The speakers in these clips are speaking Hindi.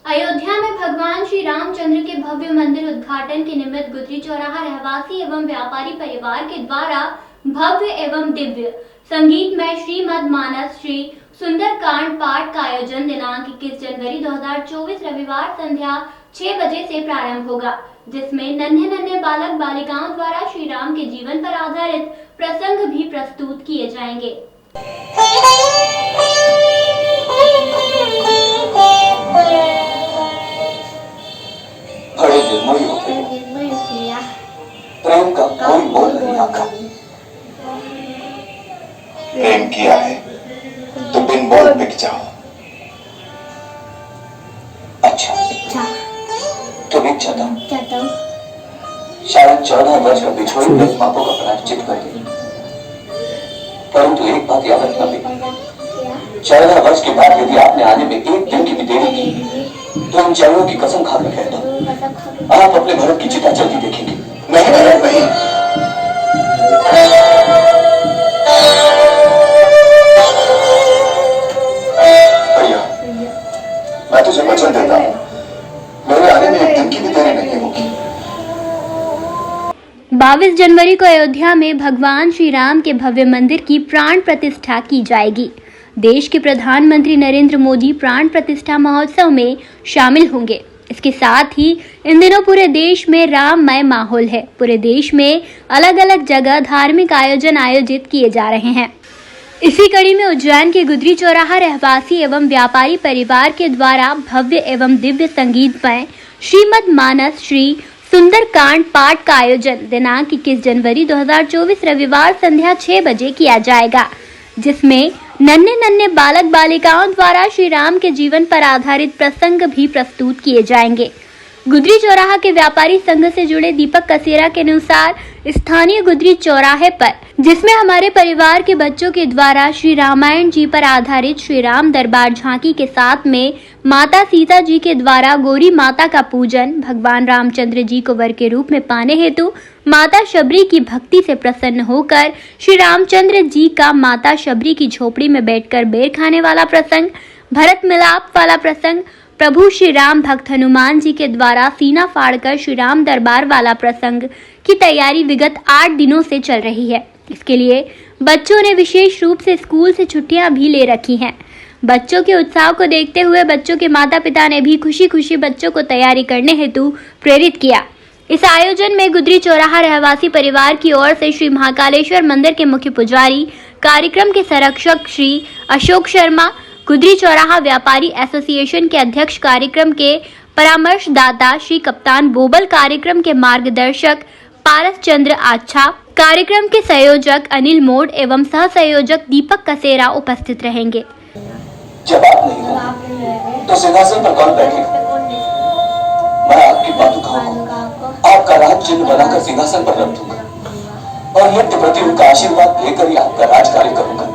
अयोध्या में भगवान श्री रामचंद्र के भव्य मंदिर उद्घाटन के निमित्त गुदरी चौराहा रहवासी एवं व्यापारी परिवार के द्वारा भव्य एवं दिव्य संगीतमय श्रीमद् मानस श्री सुंदरकांड पाठ का आयोजन दिनांक 21 जनवरी 2024 रविवार संध्या 6 बजे से प्रारंभ होगा, जिसमें नन्हे नन्हे बालक बालिकाओं द्वारा श्री राम के जीवन पर आधारित प्रसंग भी प्रस्तुत किए जाएंगे। प्रेम का कोई मोल नहीं आका। प्रेम किया है तो बिन मोल बिक जाओ। अच्छा तो बिक जाता हूँ। शायद 14 वर्ष का बिछोड़ी हुए पापों का प्रायश्चित करके, परंतु एक बात याद रखना भी, 14 वर्ष के बाद यदि आपने आने में एक दिन की भी देरी की तो हम चरणों की कसम खाकर कहता हूँ, आप अपने भरत की चिता जल्दी देखेंगे। नहीं भैया, मैं तुझे वचन देता हूँ, मेरे आने में एक दिन की भी देरी नहीं होगी। 22 जनवरी को अयोध्या में भगवान श्री राम के भव्य मंदिर की प्राण प्रतिष्ठा की जाएगी। देश के प्रधानमंत्री नरेंद्र मोदी प्राण प्रतिष्ठा महोत्सव में शामिल होंगे। इसके साथ ही इन दिनों पूरे देश में राममय माहौल है। पूरे देश में अलग अलग जगह धार्मिक आयोजन आयोजित किए जा रहे हैं। इसी कड़ी में उज्जैन के गुदरी चौराहा रहवासी एवं व्यापारी परिवार के द्वारा भव्य एवं दिव्य संगीतमय श्रीमद् मानस श्री सुंदरकांड पाठ का आयोजन दिनांक 21 जनवरी 2024 रविवार संध्या 6 बजे किया जाएगा, जिसमें नन्हे नन्हे बालक बालिकाओं द्वारा श्री राम के जीवन पर आधारित प्रसंग भी प्रस्तुत किए जाएंगे। गुदरी चौराहा के व्यापारी संघ से जुड़े दीपक कसेरा के अनुसार स्थानीय गुदरी चौराहे पर, जिसमें हमारे परिवार के बच्चों के द्वारा श्री रामायण जी पर आधारित श्री राम दरबार झांकी के साथ में माता सीता जी के द्वारा गौरी माता का पूजन, भगवान रामचंद्र जी को वर के रूप में पाने हेतु माता शबरी की भक्ति से प्रसन्न होकर श्री रामचंद्र जी का माता शबरी की झोपड़ी में बैठकर बेर खाने वाला प्रसंग, भरत मिलाप वाला प्रसंग, प्रभु श्री राम भक्त हनुमान जी के द्वारा सीना फाड़कर श्री राम दरबार वाला प्रसंग की तैयारी विगत 8 दिनों से चल रही है। इसके लिए बच्चों ने विशेष रूप से स्कूल से छुट्टियां भी ले रखी हैं। बच्चों के उत्साह को देखते हुए बच्चों के माता पिता ने भी खुशी खुशी बच्चों को तैयारी करने हेतु प्रेरित किया। इस आयोजन में गुदरी चौराहा रहवासी परिवार की ओर से श्री महाकालेश्वर मंदिर के मुख्य पुजारी, कार्यक्रम के संरक्षक श्री अशोक शर्मा, गुदरी चौराहा व्यापारी एसोसिएशन के अध्यक्ष, कार्यक्रम के परामर्शदाता श्री कप्तान बोबल, कार्यक्रम के मार्गदर्शक पारस चंद्र आच्छा, कार्यक्रम के संयोजक अनिल मोड एवं सह संयोजक दीपक कसेरा उपस्थित रहेंगे। जब आप नहीं हो तो सिंहासन पर कौन बैठेगा? मैं आपकी पादुकाओं को आपका राज चिन्ह बनाकर सिंहासन पर रख दूंगा और नित्य प्रति उनका आशीर्वाद लेकर ही आपका राज कार्य करूंगा।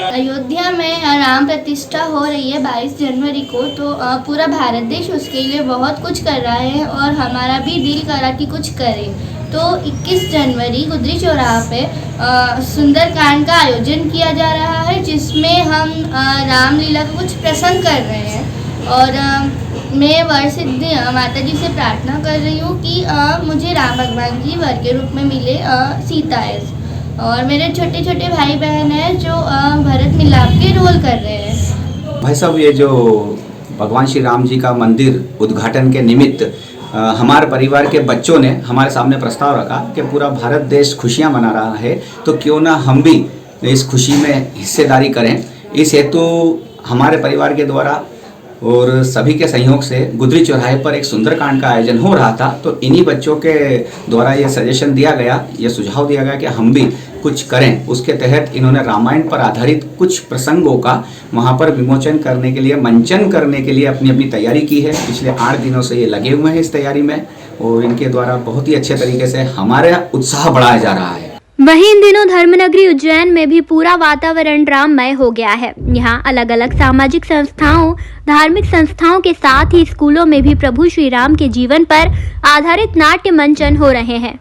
अयोध्या में राम प्रतिष्ठा हो रही है 22 जनवरी को, तो पूरा भारत देश उसके लिए बहुत कुछ कर रहा है और हमारा भी दिल करा कि कुछ करें। तो 21 जनवरी गुदरी चौराहा पे सुंदरकांड का आयोजन किया जा रहा है, जिसमें हम रामलीला का कुछ प्रसंग कर रहे हैं। और मैं वर सिद्धि माता जी से प्रार्थना कर रही हूँ कि मुझे राम भगवान जी वर के रूप में मिले सीता है। और मेरे छोटे छोटे भाई बहन हैं जो भरत मिलाप के रोल कर रहे हैं। भाई साहब, ये जो भगवान श्री राम जी का मंदिर उद्घाटन के निमित्त हमारे परिवार के बच्चों ने हमारे सामने प्रस्ताव रखा कि पूरा भारत देश खुशियां मना रहा है, तो क्यों ना हम भी इस खुशी में हिस्सेदारी करें। इस हेतु हमारे परिवार के द्वारा और सभी के सहयोग से गुदरी चौराहे पर एक सुंदरकांड का आयोजन हो रहा था। तो इन्हीं बच्चों के द्वारा ये सजेशन दिया गया, ये सुझाव दिया गया कि हम भी कुछ करें, उसके तहत इन्होंने रामायण पर आधारित कुछ प्रसंगों का वहाँ पर विमोचन करने के लिए, मंचन करने के लिए अपनी अपनी तैयारी की है। पिछले 8 दिनों से ये लगे हुए हैं इस तैयारी में और इनके द्वारा बहुत ही अच्छे तरीके से हमारा उत्साह बढ़ाया जा रहा है। वहीं इन दिनों धर्मनगरी उज्जैन में भी पूरा वातावरण राममय हो गया है। यहाँ अलग अलग सामाजिक संस्थाओं, धार्मिक संस्थाओं के साथ ही स्कूलों में भी प्रभु श्री राम के जीवन पर आधारित नाट्य मंचन हो रहे हैं।